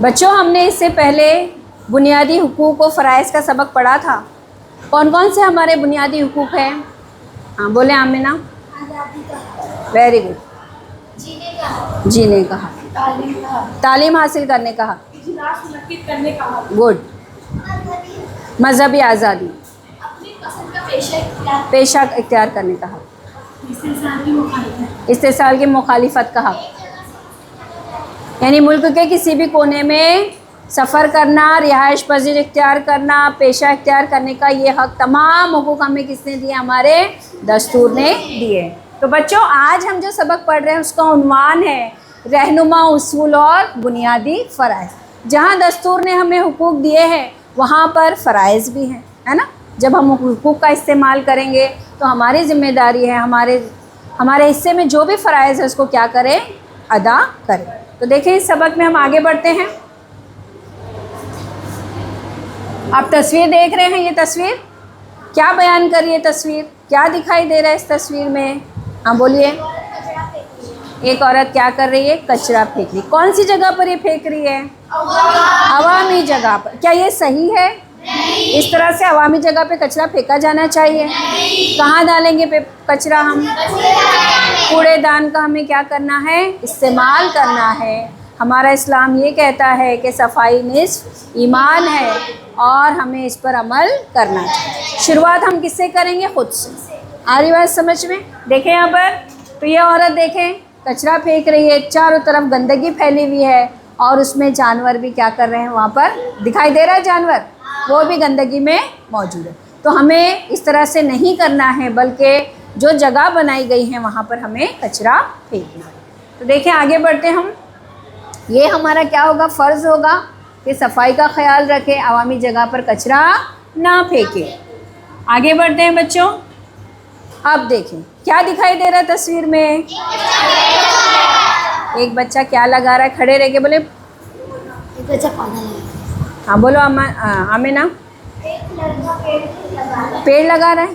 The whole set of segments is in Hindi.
बच्चों, हमने इससे पहले बुनियादी हुकूक व फ़राइज़ का सबक पढ़ा था। कौन कौन से हमारे बुनियादी हुकूक हैं? हाँ बोले आमिना। Very good. जीने का हक, तालीम हासिल करने का हक, गुड। मजहबी आज़ादी, पेशा इख्तियार करने का हक, इस्तेसाल की मुखालिफत का हक, यानी मुल्क के किसी भी कोने में सफ़र करना, रिहाइश पजीर इख्तियार करना, पेशा इख्तियार करने का ये हक, तमाम हुकूक हमें किसने दिए? हमारे दस्तूर ने दिए। तो बच्चों, आज हम जो सबक पढ़ रहे हैं उसका उन्वान है रहनुमा उसूल और बुनियादी फ़राइज़। जहाँ दस्तूर ने हमें हुकूक दिए हैं वहाँ पर फ़राइज़ भी हैं, है ना। जब हम हुकूक का इस्तेमाल करेंगे तो हमारी ज़िम्मेदारी है हमारे हिस्से में जो भी फ़राइज़ है उसको क्या करें? अदा करें। तो देखें, इस सबक में हम आगे बढ़ते हैं। आप तस्वीर देख रहे हैं। ये तस्वीर क्या बयान कर रही है? तस्वीर क्या दिखाई दे रहा है इस तस्वीर में? हाँ बोलिए। एक औरत क्या कर रही है? कचरा फेंक रही। कौन सी जगह पर ये फेंक रही है? अवामी जगह पर। क्या ये सही है? नहीं। इस तरह से अवामी जगह पे कचरा फेंका जाना चाहिए? नहीं। कहाँ डालेंगे कचरा हम? कूड़ेदान का हमें क्या करना है? इस्तेमाल करना है। हमारा इस्लाम ये कहता है कि सफाई निस्फ ईमान है और हमें इस पर अमल करना चाहिए। शुरुआत हम किससे करेंगे? खुद से। आ रही बात समझ में? देखें यहाँ पर, तो ये औरत देखें कचरा फेंक रही है, चारों तरफ गंदगी फैली हुई है और उसमें जानवर भी क्या कर रहे हैं? वहाँ पर दिखाई दे रहा है जानवर, वो भी गंदगी में मौजूद है। तो हमें इस तरह से नहीं करना है, बल्कि जो जगह बनाई गई है वहाँ पर हमें कचरा फेंकना है। तो देखें, आगे बढ़ते हम। ये हमारा क्या होगा? फ़र्ज़ होगा कि सफाई का ख्याल रखें, अवामी जगह पर कचरा ना फेंकें। आगे बढ़ते हैं बच्चों। अब देखें क्या दिखाई दे रहा है तस्वीर में? एक बच्चा क्या लगा रहा है? खड़े रह के बोले। एक बच्चा पौधा लगा। हाँ बोलो आमिना। पेड़ लगा रहा है।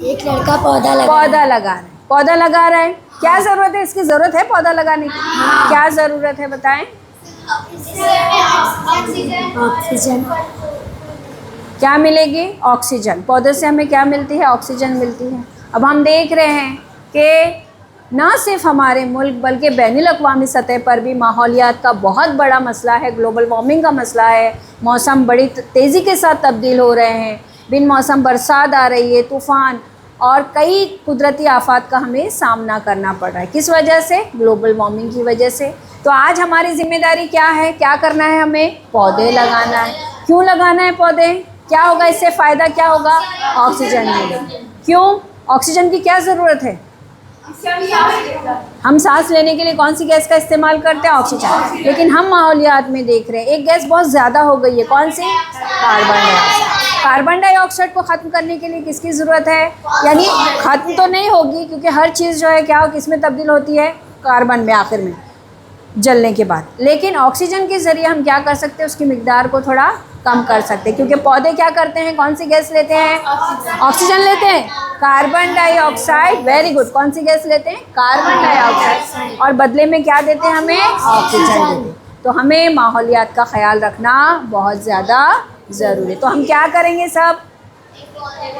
एक लड़का पौधा लगा पौधा लगा रहा है। क्या ज़रूरत है? इसकी ज़रूरत है पौधा लगाने की? क्या ज़रूरत है बताएं? ऑक्सीजन। क्या मिलेगी? ऑक्सीजन। पौधे से हमें क्या मिलती है? ऑक्सीजन मिलती है। अब हम देख रहे हैं कि ना सिर्फ हमारे मुल्क बल्कि बैनुल अक़वामी सतह पर भी माहौलियात का बहुत बड़ा मसला है, ग्लोबल वार्मिंग का मसला है। मौसम बड़ी तेज़ी के साथ तब्दील हो रहे हैं, बिन मौसम बरसात आ रही है, तूफ़ान और कई कुदरती आफात का हमें सामना करना पड़ रहा है। किस वजह से? ग्लोबल वार्मिंग की वजह से। तो आज हमारी ज़िम्मेदारी क्या है? क्या करना है हमें? पौधे लगाना है। क्यों लगाना है पौधे? क्या होगा इससे? फ़ायदा क्या होगा? ऑक्सीजन मिलेगा। क्यों? ऑक्सीजन की क्या ज़रूरत है? हम सांस लेने के लिए कौन सी गैस का इस्तेमाल करते हैं? ऑक्सीजन। लेकिन हम माहौलियात में देख रहे हैं एक गैस बहुत ज़्यादा हो गई है। कौन सी? Carbon dioxide. कार्बन डाइऑक्साइड को ख़त्म करने के लिए किसकी ज़रूरत है? यानी ख़त्म तो नहीं होगी, क्योंकि हर चीज़ जो है क्या किस में तब्दील होती है? कार्बन में, आखिर में जलने के बाद। लेकिन ऑक्सीजन के ज़रिए हम क्या कर सकते हैं? उसकी मिकदार को थोड़ा कम कर सकते हैं, क्योंकि पौधे क्या करते हैं? कौन सी गैस लेते हैं? ऑक्सीजन लेते हैं। Carbon dioxide. Very good. कौन सी गैस लेते हैं? Carbon dioxide. और बदले में क्या देते हैं हमें? ऑक्सीजन देते हैं। तो हमें माहौलियात का ख्याल रखना बहुत ज़्यादा ज़रूरी है। तो हम क्या करेंगे? सब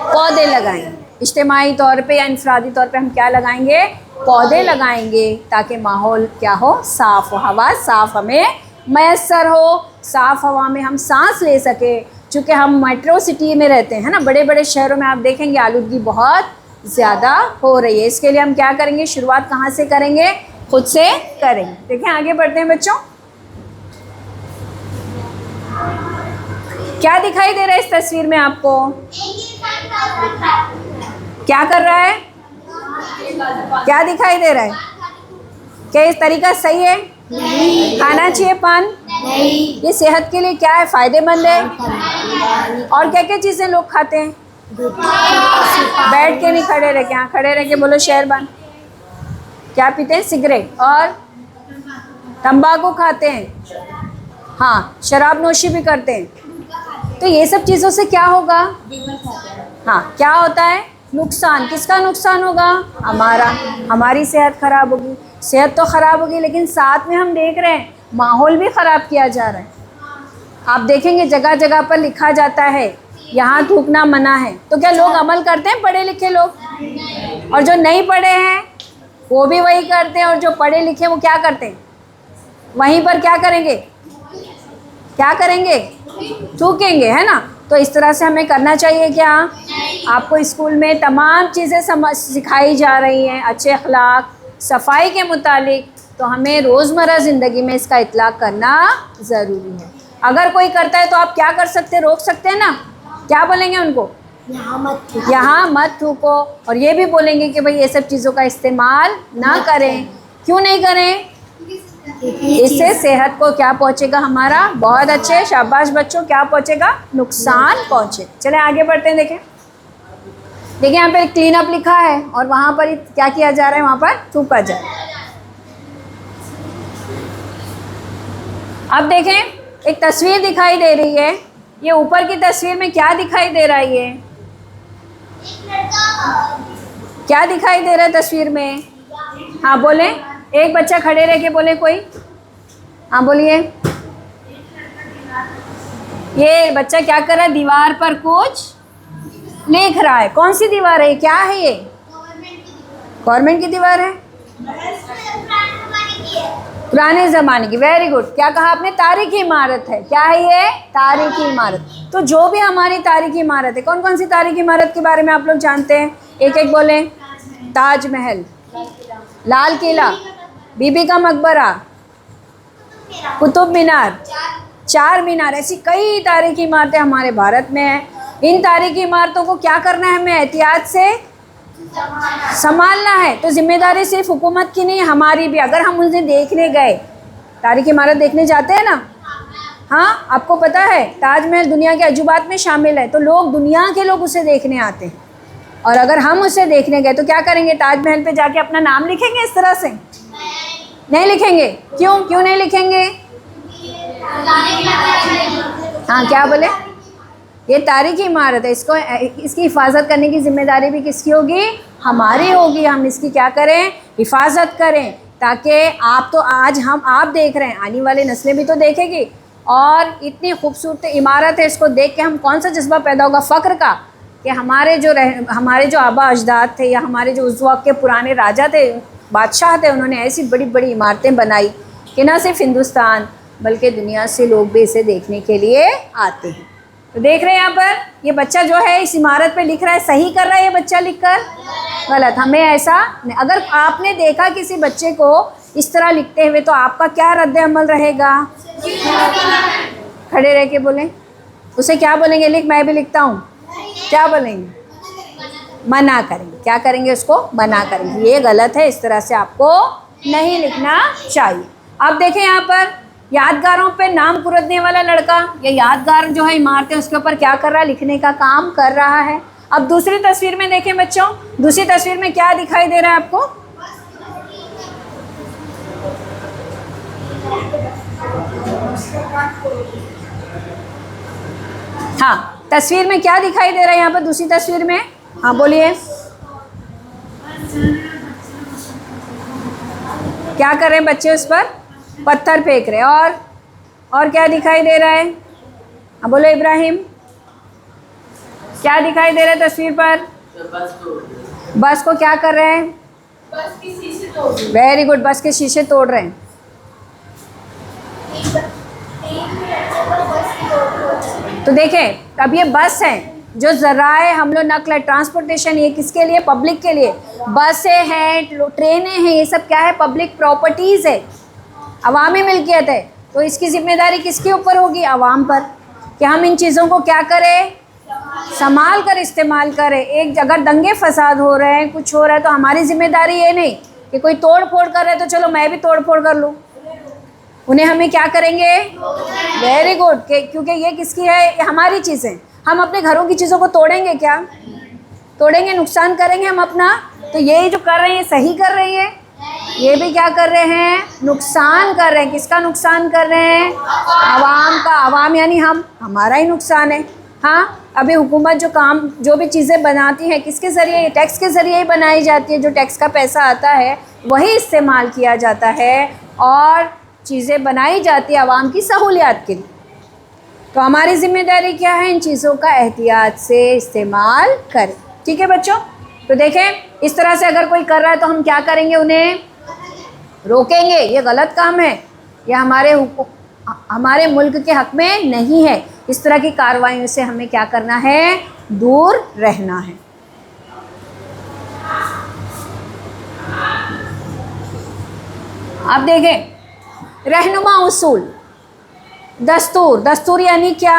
पौधे लगाएंगे। इज्तिमाई तौर पे या इनफरादी तौर पे हम क्या लगाएंगे? पौधे लगाएंगे, ताकि माहौल क्या हो? साफ़ हो, हवा साफ़ हमें मैसर हो, साफ़ हवा में हम सांस ले सकें। चूँकि हम मेट्रो सिटी में रहते हैं ना, बड़े बड़े शहरों में आप देखेंगे आलूदगी बहुत ज़्यादा हो रही है। इसके लिए हम क्या करेंगे? शुरुआत कहाँ से करेंगे? खुद से करेंगे। देखें, आगे बढ़ते हैं बच्चों। क्या दिखाई दे रहा है इस तस्वीर में आपको? क्या कर रहा है? क्या दिखाई दे रहा है? क्या इस तरीका सही है? नहीं। खाना चाहिए पान? नहीं। ये सेहत के लिए क्या है? फ़ायदेमंद है। और क्या क्या चीज़ें लोग खाते हैं? बैठ के नहीं, खड़े रह के। हाँ, खड़े रह के बोलो शेरबान। क्या पीते हैं? सिगरेट और तंबाकू खाते हैं। हाँ, शराब नोशी भी करते हैं। तो ये सब चीज़ों से क्या होगा? हाँ, क्या होता है? नुकसान। किसका नुकसान होगा? हमारी सेहत ख़राब होगी। सेहत तो ख़राब होगी, लेकिन साथ में हम देख रहे हैं माहौल भी ख़राब किया जा रहा है। आप देखेंगे जगह जगह पर लिखा जाता है यहाँ थूकना मना है, तो क्या लोग अमल करते हैं पढ़े लिखे लोग? और जो नहीं पढ़े हैं वो भी वही करते हैं, और जो पढ़े लिखे वो क्या करते हैं? वहीं पर क्या करेंगे? क्या करेंगे? थूकेंगे, है ना? तो इस तरह से हमें करना चाहिए क्या? आपको स्कूल में तमाम चीज़ें सिखाई जा रही हैं अच्छे अखलाक, सफाई के मुतालिक, तो हमें रोज़मर्रा ज़िंदगी में इसका इतलाक़ करना ज़रूरी है। अगर कोई करता है तो आप क्या कर सकते हैं? रोक सकते हैं ना? क्या बोलेंगे उनको? यहाँ मत थूको। यहाँ मत थूको। और ये भी बोलेंगे कि भाई ये सब चीज़ों का इस्तेमाल ना करें। क्यों नहीं करें? इससे सेहत को क्या पहुँचेगा हमारा? बहुत अच्छे, शाबाश बच्चों, क्या पहुँचेगा? नुकसान पहुँचे। चलें आगे बढ़ते हैं। देखिए यहाँ पर क्लीन अप लिखा है और वहाँ पर क्या किया जा रहा है? वहाँ पर थूका जा रहा है। अब देखें एक तस्वीर दिखाई दे रही है। ये ऊपर की तस्वीर में क्या दिखाई दे रहा है? ये क्या दिखाई दे रहा है तस्वीर में? हाँ बोलें, एक बच्चा खड़े रह के बोले कोई। हाँ बोलिए। ये बच्चा क्या कर रहा है? दीवार पर कुछ लिख रहा है। कौन सी दीवार है? क्या है ये? गवर्नमेंट की दीवार है? पुराने ज़माने की। Very good. क्या कहा आपने? तारीखी इमारत है। क्या है ये? तारीखी इमारत। तो जो भी हमारी तारीखी इमारत है, कौन कौन सी तारीखी इमारत के बारे में आप लोग जानते हैं? एक एक बोलें। ताजमहल, लाल किला, बीबी का मकबरा, कुतुब मीनार, चार मीनार, ऐसी कई तारीखी इमारतें हमारे भारत में हैं। इन तारीखी इमारतों को क्या करना है? हमें एहतियात से संभालना है। तो जिम्मेदारी सिर्फ हुकूमत की नहीं, हमारी भी। अगर हम उन्हें देखने गए, तारीखी इमारत देखने जाते हैं ना, हाँ आपको पता है ताजमहल दुनिया के अजूबात में शामिल है, तो लोग, दुनिया के लोग उसे देखने आते हैं। और अगर हम उसे देखने गए तो क्या करेंगे? ताजमहल पे जाके अपना नाम लिखेंगे इस तरह से? नहीं लिखेंगे। क्यों नहीं लिखेंगे? हाँ क्या बोले? ये तारीखी इमारत है, इसकी हिफाजत करने की जिम्मेदारी भी किसकी होगी? हमारी होगी। हम इसकी क्या करें? हिफाजत करें, ताकि आप देख रहे हैं, आने वाली नस्लें भी तो देखेगी। और इतनी खूबसूरत इमारत है, इसको देख के हम कौन सा जज्बा पैदा होगा फ़ख्र का, कि हमारे जो आबा अजदाद थे, या हमारे जो उस वक्त के पुराने राजा थे, बादशाह थे, उन्होंने ऐसी बड़ी बड़ी इमारतें बनाई कि न सिर्फ हिंदुस्तान बल्कि दुनिया से लोग भी इसे देखने के लिए आते हैं। तो देख रहे हैं यहाँ पर ये बच्चा जो है इस इमारत पे लिख रहा है, सही कर रहा है ये बच्चा लिखकर? गलत। हमें ऐसा नहीं। अगर आपने देखा किसी बच्चे को इस तरह लिखते हुए, तो आपका क्या रद्द अमल रहेगा? खड़े रह के बोलें। उसे क्या बोलेंगे? लिख, मैं भी लिखता हूँ। क्या बोलेंगे? मना करेंगे। क्या करेंगे? उसको मना करेंगे, ये गलत है, इस तरह से आपको नहीं लिखना चाहिए। अब देखें यहाँ पर यादगारों पे नाम कुरदने वाला लड़का, ये यादगार जो है इमारतें, उसके ऊपर क्या कर रहा है? लिखने का काम कर रहा है। अब दूसरी तस्वीर में देखें बच्चों, दूसरी तस्वीर में क्या दिखाई दे रहा है आपको? हाँ, तस्वीर में क्या दिखाई दे रहा है यहाँ पर दूसरी तस्वीर में? हाँ बोलिए। क्या कर रहे हैं बच्चे? उस पर पत्थर फेंक रहे। और क्या दिखाई दे रहा है? हाँ बोलो इब्राहिम, क्या दिखाई दे रहा है तस्वीर पर? बस को क्या कर रहे हैं? बस के शीशे तोड़ रहे हैं। वेरी गुड, बस के शीशे तोड़ रहे हैं। तो देखें, अब ये बस है, जो ज़राए हम लोग नकल ट्रांसपोर्टेशन, ये किसके लिए? पब्लिक के लिए। बसें हैं, ट्रेनें हैं, ये सब क्या है? पब्लिक प्रॉपर्टीज़ है, अवामी मिल्कियत है। तो इसकी ज़िम्मेदारी किसके ऊपर होगी? अवाम पर, कि हम इन चीज़ों को क्या करें? संभाल कर इस्तेमाल करें। एक अगर दंगे फसाद हो रहे हैं, कुछ हो रहा है, तो हमारी ज़िम्मेदारी ये नहीं कि कोई तोड़ फोड़ कर रहा है तो चलो मैं भी तोड़ फोड़ कर लूँ। उन्हें हमें क्या करेंगे? वेरी गुड, क्योंकि ये किसकी है? ये हमारी चीज़ें। हम अपने घरों की चीज़ों को तोड़ेंगे क्या? तोड़ेंगे, नुकसान करेंगे हम अपना। तो ये जो कर रहे हैं, ये सही कर रही है? ये भी क्या कर रहे हैं? नुकसान कर रहे हैं। किसका नुकसान कर रहे हैं? आवाम का। आवाम यानी हम, हमारा ही नुकसान है। हाँ, अभी हुकूमत जो भी चीज़ें बनाती है, किसके ज़रिए? टैक्स के ज़रिए ही बनाई जाती है। जो टैक्स का पैसा आता है वही इस्तेमाल किया जाता है। और चीज़ें बनाई जाती है आवाम की सहूलियत के लिए। तो हमारी जिम्मेदारी क्या है, इन चीज़ों का एहतियात से इस्तेमाल करें। ठीक है बच्चों, तो देखें इस तरह से अगर कोई कर रहा है तो हम क्या करेंगे, उन्हें रोकेंगे। ये गलत काम है, ये हमारे मुल्क के हक़ में नहीं है। इस तरह की कार्रवाइयों से हमें क्या करना है, दूर रहना है। अब देखें रहनुमा उसूल, दस्तूर। दस्तूर यानी क्या,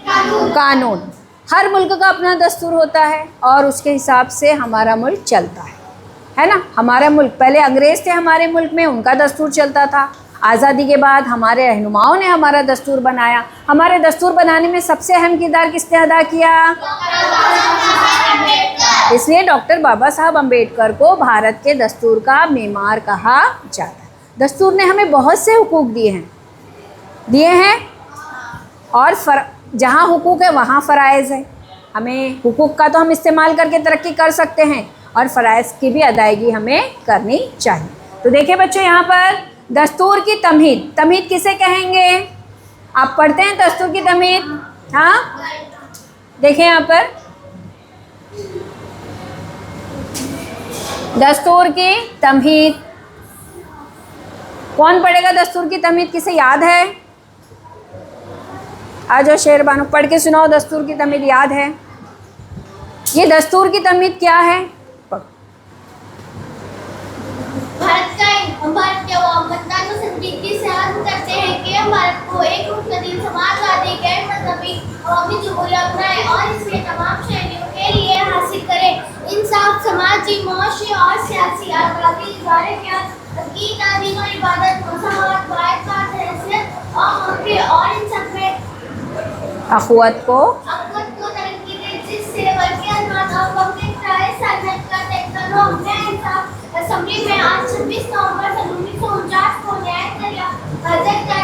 कानून। हर मुल्क का अपना दस्तूर होता है और उसके हिसाब से हमारा मुल्क चलता है ना। हमारा मुल्क, पहले अंग्रेज़ थे हमारे मुल्क में, उनका दस्तूर चलता था। आज़ादी के बाद हमारे रहनुमाओं ने हमारा दस्तूर बनाया। हमारे दस्तूर बनाने में सबसे अहम किरदार किसने अदा किया, इसलिए डॉक्टर बाबा साहब अम्बेडकर को भारत के दस्तूर का मेमार कहा जाता है। दस्तूर ने हमें बहुत से हुकूक दिए हैं और जहाँ हुकूक है वहाँ फ़राइज़ है। हमें हुकूक का तो हम इस्तेमाल करके तरक्की कर सकते हैं और फ़राइज़ की भी अदायगी हमें करनी चाहिए। तो देखिए बच्चों, यहाँ पर दस्तूर की तमहीद, तमहीद किसे कहेंगे, आप पढ़ते हैं दस्तूर की तमहीद, हाँ देखें यहाँ पर दस्तूर की तमहीद। कौन पढ़ेगा दस्तूर की तमहीद, किसे याद है, आ जाओ शेर बानो, पढ़ के सुनाओ। दस्तूर की तमहीद याद है, ये दस्तूर की तमहीद क्या है, भारत के अवाम मतदान संजीदगी से अर्ज करते हैं कि हम भारत को एक मुस्तकिल समाजवादी गैर मजहबी अवामी जमहूरियत बनाए और इसके तमाम शहरियों के लिए हासिल करें। इंसाफ, समाजी, माशी और सियासी आज़ादी, इज़हार ख्याल, अक़ीदा, दीन और इबादत, मज़हब, बाइकाट, हैसियत और मौके और इन सब में अख़ुवत को तरक्की दे, जिससे बल्कि और पब्लिक साझा का टेक्नोलॉजी में इंसाफ असेंबली में आज 26 नवंबर 1949 को न्याय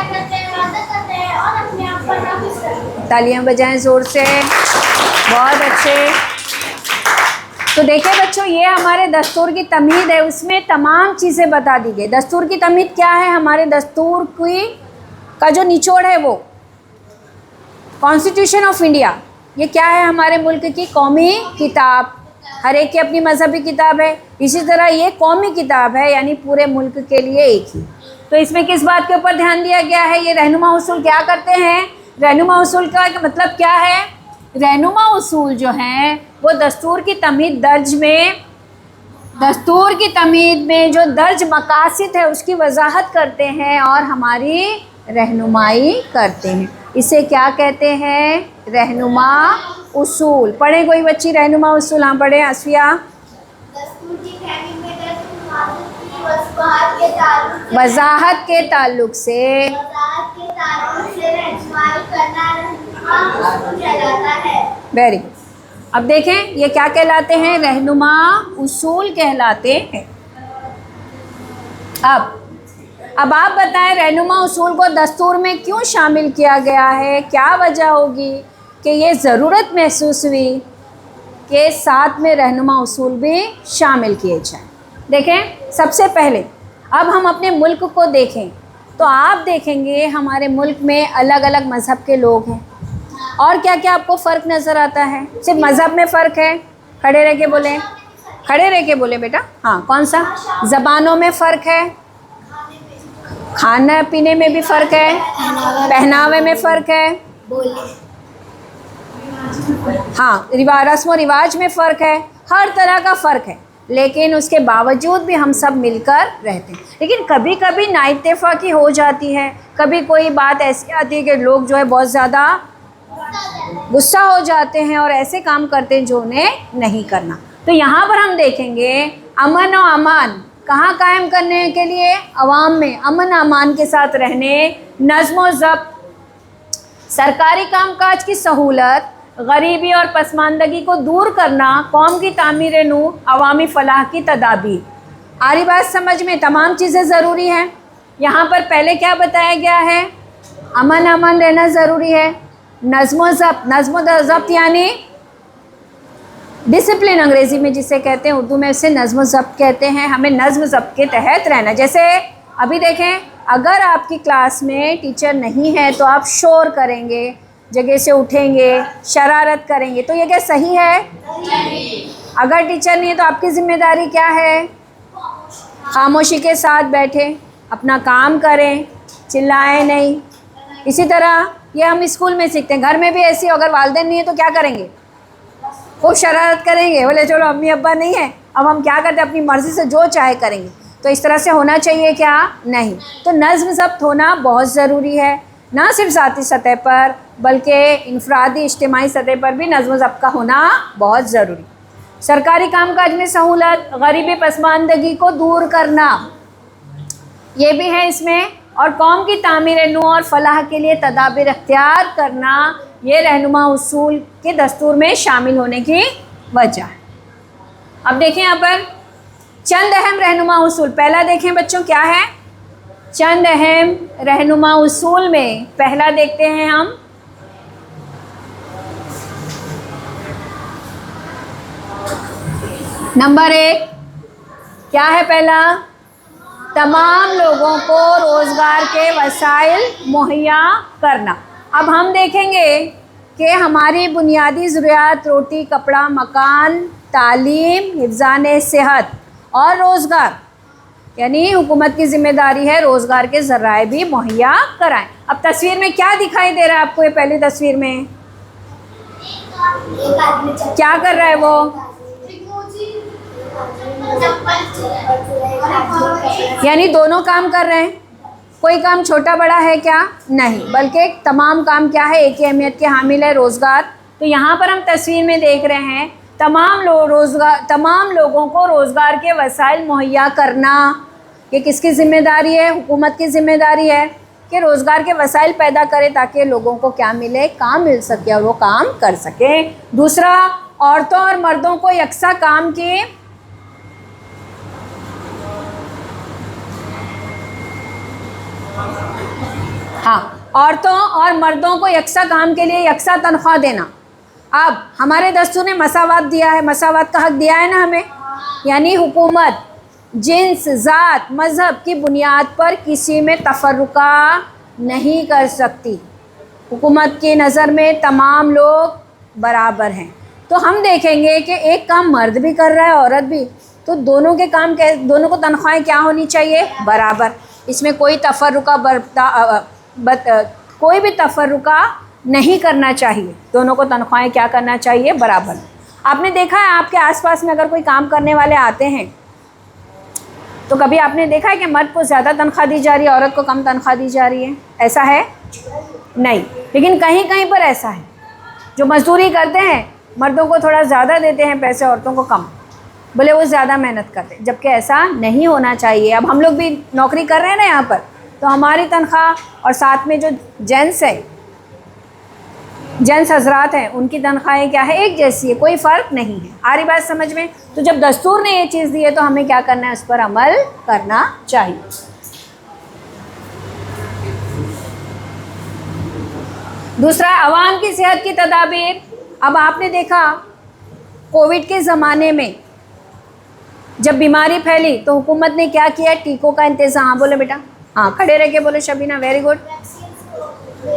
करते हैं और अपने आप पर नाफिज करते हैं। तालियां बजाएं ज़ोर से, बहुत अच्छे। तो देखिए बच्चों, ये हमारे दस्तूर की तमहीद है, उसमें तमाम चीज़ें बता दी गई। दस्तूर की तमहीद क्या है, हमारे दस्तूर का जो निचोड़ है वो कॉन्स्टिट्यूशन ऑफ इंडिया, ये क्या है, हमारे मुल्क की कौमी किताब। हर एक की अपनी मजहबी किताब है, इसी तरह ये कौमी किताब है, यानी पूरे मुल्क के लिए एक ही। तो इसमें किस बात के ऊपर ध्यान दिया गया है, ये रहनुमा उसूल क्या करते हैं, रहनुमा उसूल का मतलब क्या है, रहनुमा उसूल जो हैं वो दस्तूर की तमहीद में जो दर्ज मकासिद है उसकी वजाहत करते हैं और हमारी रहनुमाई करते हैं। इसे क्या कहते हैं, रहनुमा उसूल। पढ़े कोई बच्ची रहनुमा उसूल, हाँ पढ़े आसफिया। वजाहत के ताल्लुक से वेरी गुड। अब देखें ये क्या कहलाते हैं, रहनुमा उसूल कहलाते हैं। अब आप बताएं रहनुमा उसूल को दस्तूर में क्यों शामिल किया गया है, क्या वजह होगी कि ये ज़रूरत महसूस हुई कि साथ में रहनुमा उसूल भी शामिल किए जाएं। देखें सबसे पहले अब हम अपने मुल्क को देखें तो आप देखेंगे हमारे मुल्क में अलग अलग मज़हब के लोग हैं। और क्या क्या आपको फ़र्क नज़र आता है, सिर्फ मज़हब में फ़र्क है, खड़े रह के बोलें, खड़े रह के बोले बेटा, हाँ कौन सा, ज़बानों में फ़र्क है, खाना पीने में भी फ़र्क है, पहनावे में फ़र्क है, हाँ रस्म व रिवाज में फ़र्क है, हर तरह का फ़र्क है। लेकिन उसके बावजूद भी हम सब मिलकर रहते हैं। लेकिन कभी कभी नाइत्तेफाकी हो जाती है, कभी कोई बात ऐसी आती है कि लोग जो है बहुत ज़्यादा गुस्सा हो जाते हैं और ऐसे काम करते हैं जो उन्हें नहीं करना। तो यहाँ पर हम देखेंगे अमन और अमान कहाँ कायम करने के लिए, अवाम में अमन अमान के साथ रहने, नज़्म व ज़ब्त, सरकारी कामकाज की सहूलत, गरीबी और पसमानदगी को दूर करना, कौम की तामीर नूर, अवामी फ़लाह की तदाबीर। आ रही बात समझ में, तमाम चीज़ें ज़रूरी हैं। यहाँ पर पहले क्या बताया गया है, अमन अमान रहना ज़रूरी है, नज़्म व ज़ब्त, नज़्म व ज़ब्त यानी डिसिप्लिन अंग्रेज़ी में जिसे कहते हैं, उर्दू में इसे नज़्म व ज़ब्त कहते हैं। हमें नज़्म ज़ब्त के तहत रहना। जैसे अभी देखें अगर आपकी क्लास में टीचर नहीं है तो आप शोर करेंगे, जगह से उठेंगे, शरारत करेंगे, तो ये क्या सही है? अगर टीचर नहीं है तो आपकी जिम्मेदारी क्या है? खामोशी के साथ बैठे, अपना काम करें, चिल्लाएं नहीं। इसी तरह ये हम स्कूल में सीखते हैं, घर में भी ऐसी, अगर वालिदैन नहीं है तो क्या करेंगे? खूब शरारत करेंगे, बोले चलो अम्मी अब्बा नहीं है, अब हम क्या करते हैं, अपनी मर्ज़ी से जो चाहे करेंगे। तो इस तरह से होना चाहिए क्या? नहीं। तो नज़्म ज़ब्त होना बहुत ज़रूरी है, ना सिर्फ ज़ाती सतह पर बल्कि इनफरादी इज्तिमाई सतह पर भी नज़्म ज़ब्त का होना बहुत ज़रूरी। सरकारी कामकाज में सहूलत, गरीबी पसमानदगी को दूर करना, ये भी है इसमें, और कौम की तामीर नू और फलाह के लिए तदाबीर अख्तियार करना, ये रहनुमा उसूल के दस्तूर में शामिल होने की वजह है। अब देखें यहाँ पर चंद अहम रहनुमा उसूल। पहला देखें बच्चों क्या है? चंद अहम रहनुमा उसूल में पहला देखते हैं हम, नंबर 1 क्या है? पहला, तमाम लोगों को रोज़गार के वसाइल मुहैया करना। अब हम देखेंगे कि हमारी बुनियादी ज़रूरियात रोटी, कपड़ा, मकान, तालीम, हिफ्ज़ान सेहत और रोज़गार, यानी हुकूमत की ज़िम्मेदारी है रोज़गार के ज़राए भी मुहैया कराएं। अब तस्वीर में क्या दिखाई दे रहा है आपको? ये पहली तस्वीर में एक आदमी क्या कर रहा है वो? यानी दोनों काम कर रहे हैं, कोई काम छोटा बड़ा है क्या? नहीं, बल्कि तमाम काम क्या है? एक ही अहमियत के हामिल है, रोज़गार। तो यहाँ पर हम तस्वीर में देख रहे हैं तमाम लोगों को रोज़गार के वसाइल मुहैया करना। ये किसकी ज़िम्मेदारी है? हुकूमत की ज़िम्मेदारी है कि रोज़गार के वसाइल पैदा करे ताकि लोगों को क्या मिले? काम मिल सके और वो काम कर सके। दूसरा, औरतों और मर्दों को यकसा काम की औरतों और मर्दों को यकसा काम के लिए यकसा तनख्वाह देना। अब हमारे दस्तूर ने मसावात दिया है, मसावात का हक दिया है ना हमें, यानी हुकूमत जिन्स, ज़ात, मज़हब की बुनियाद पर किसी में तफर्रुका नहीं कर सकती। हुकूमत की नज़र में तमाम लोग बराबर हैं। तो हम देखेंगे कि एक काम मर्द भी कर रहा है, औरत भी, तो दोनों के काम दोनों को तनख्वाहें क्या होनी चाहिए? बराबर। इसमें कोई तफर्रुका कोई भी तफर्रुका नहीं करना चाहिए, दोनों को तनख्वाहें क्या करना चाहिए? बराबर। आपने देखा है आपके आसपास में अगर कोई काम करने वाले आते हैं तो कभी आपने देखा है कि मर्द को ज़्यादा तनख्वाह दी जा रही है, औरत को कम तनख्वाह दी जा रही है? ऐसा है? नहीं। लेकिन कहीं कहीं पर ऐसा है, जो मजदूरी करते हैं मर्दों को थोड़ा ज़्यादा देते हैं पैसे, औरतों को कम, बोले वो ज़्यादा मेहनत करते हैं, जबकि ऐसा नहीं होना चाहिए। अब हम लोग भी नौकरी कर रहे हैं ना यहाँ पर, तो हमारी तनख्वाह और साथ में जो जेंट्स हजरात हैं उनकी तनख्वाहें क्या है? एक जैसी है, कोई फ़र्क नहीं है। आ रही बात समझ में? तो जब दस्तूर ने ये चीज़ दी है तो हमें क्या करना है? उस पर अमल करना चाहिए। दूसरा, अवाम की सेहत की तदाबीर। अब आपने देखा कोविड के ज़माने में जब बीमारी फैली तो हुकूमत ने क्या किया? टीकों का इंतज़ाम। बोले बेटा, हाँ खड़े रह के बोले शबीना, वेरी गुड।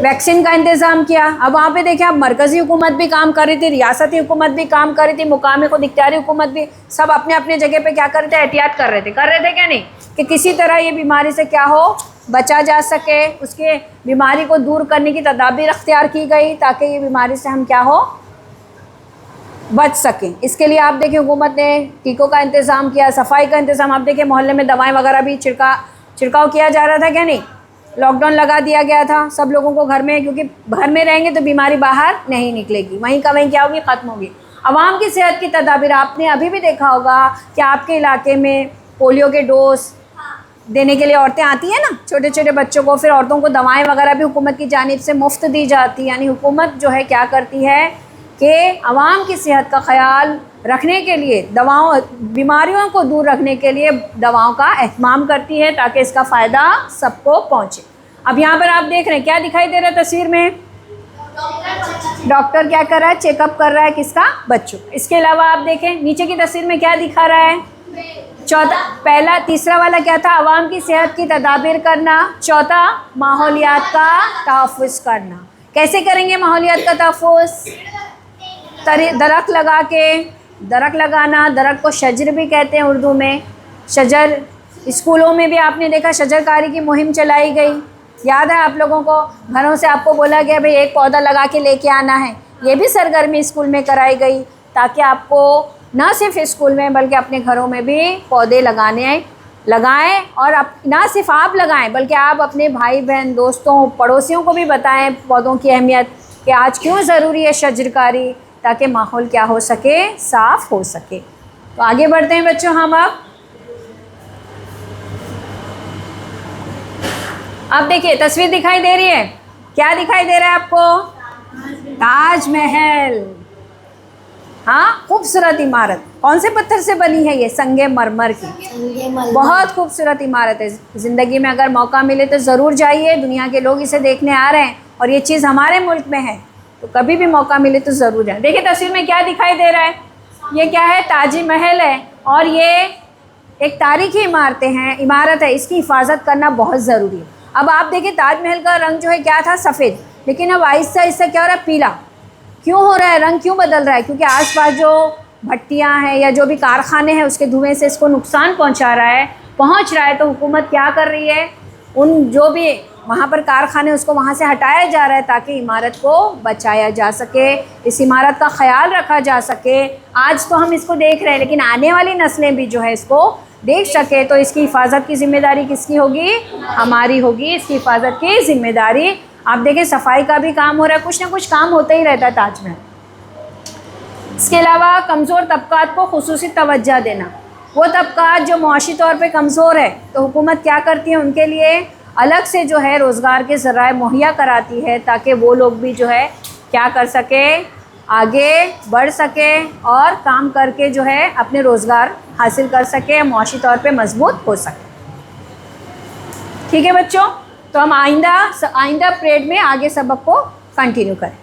वैक्सीन का इंतज़ाम किया। अब वहाँ पे देखिए, अब मरकज़ी हुकूमत भी काम कर रही थी, रियासती हुकूमत भी काम कर रही थी, मुकामी खुद इख्तियारी हुकूमत भी, सब अपने अपने जगह पे क्या कर रहे थे? एहतियात कर रहे थे क्या नहीं? कि किसी तरह ये बीमारी से क्या हो? बचा जा सके, उसके बीमारी को दूर करने की तदाबीर अख्तियार की गई ताकि ये बीमारी से हम क्या हो? बच सकें। इसके लिए आप देखिए हुकूमत ने टीकों का इंतज़ाम किया, सफाई का इंतज़ाम। आप देखिए मोहल्ले में दवाएं वगैरह भी छिड़काव किया जा रहा था क्या नहीं? लॉकडाउन लगा दिया गया था सब लोगों को घर में, क्योंकि घर में रहेंगे तो बीमारी बाहर नहीं निकलेगी, वहीं का वहीं क्या होगी? ख़त्म होगी। आवाम की सेहत की तदाबीर, आपने अभी भी देखा होगा कि आपके इलाके में पोलियो के डोज देने के लिए औरतें आती हैं ना, छोटे छोटे बच्चों को, फिर औरतों को दवाएं वगैरह भी हुकूमत की जानिब से मुफ्त दी जाती है। यानी हुकूमत जो है क्या करती है कि आवाम की सेहत का ख्याल रखने के लिए, बीमारियों को दूर रखने के लिए दवाओं का एहतमाम करती है ताकि इसका फ़ायदा सबको पहुँचे। अब यहाँ पर आप देख रहे हैं क्या दिखाई दे रहा है तस्वीर में? डॉक्टर क्या कर रहा है? चेकअप कर रहा है किसका? बच्चों। इसके अलावा आप देखें नीचे की तस्वीर में क्या दिखा रहा है? चौथा, पहला, तीसरा वाला क्या था? आवाम की सेहत की तदाबीर करना। चौथा, माहौलियात का तहफ़्फ़ुज़ करना। कैसे करेंगे माहौलियात का तहफ़्फ़ुज़? दरख्त लगा के, दरख्त लगाना, दरख्त को शजर भी कहते हैं उर्दू में। शजर, स्कूलों में भी आपने देखा शजरकारी की मुहिम चलाई गई, याद है आप लोगों को? घरों से आपको बोला गया भाई एक पौधा लगा के लेके आना है। ये भी सरगर्मी स्कूल में कराई गई ताकि आपको ना सिर्फ स्कूल में बल्कि अपने घरों में भी पौधे लगाएं और ना सिर्फ आप लगाएं बल्कि आप अपने भाई बहन, दोस्तों, पड़ोसियों को भी बताएं पौधों की अहमियत कि आज क्यों ज़रूरी है शजरकारी, ताकि माहौल क्या हो सके, साफ़ हो सके। तो आगे बढ़ते हैं बच्चों हम। अब देखिए तस्वीर दिखाई दे रही है, क्या दिखाई दे रहा है आपको? ताजमहल। हाँ, खूबसूरत इमारत। कौन से पत्थर से बनी है ये? संगे मरमर की। बहुत खूबसूरत इमारत है। ज़िंदगी में अगर मौका मिले तो ज़रूर जाइए, दुनिया के लोग इसे देखने आ रहे हैं और ये चीज़ हमारे मुल्क में है, तो कभी भी मौका मिले तो ज़रूर जाए। देखिए तस्वीर में क्या दिखाई दे रहा है, ये क्या है? ताजमहल है और ये एक तारीखी इमारत है, इसकी हिफाजत करना बहुत ज़रूरी है। अब आप देखिए ताजमहल का रंग जो है क्या था? सफ़ेद, लेकिन अब आहिस्ता आहिस्ता क्या हो रहा है? पीला। क्यों हो रहा है? रंग क्यों बदल रहा है? क्योंकि आसपास जो भट्टियाँ हैं या जो भी कारखाने हैं उसके धुएं से इसको नुकसान पहुंच रहा है। तो हुकूमत क्या कर रही है? उन जो भी वहाँ पर कारखाने उसको वहाँ से हटाया जा रहा है ताकि इमारत को बचाया जा सके, इस इमारत का ख्याल रखा जा सके। आज तो हम इसको देख रहे हैं लेकिन आने वाली नस्लें भी जो है इसको देख सके, तो इसकी हिफाजत की ज़िम्मेदारी किसकी होगी? हमारी होगी। इसकी हिफाजत की ज़िम्मेदारी, आप देखें सफाई का भी काम हो रहा है, कुछ ना कुछ काम होता ही रहता है ताजमहल। इसके अलावा कमज़ोर तबकात को खुसूसी तवज्जो देना। वो तबकात जो मुआशी तौर पे कमज़ोर है तो हुकूमत क्या करती है? उनके लिए अलग से जो है रोज़गार के ज़राए मुहैया कराती है ताकि वो लोग भी जो है क्या कर सके, आगे बढ़ सके और काम करके जो है अपने रोज़गार हासिल कर सके, मुआशी तौर पे मजबूत हो सके। ठीक है बच्चों, तो हम आइंदा पीरियड में आगे सबक को कंटिन्यू करें।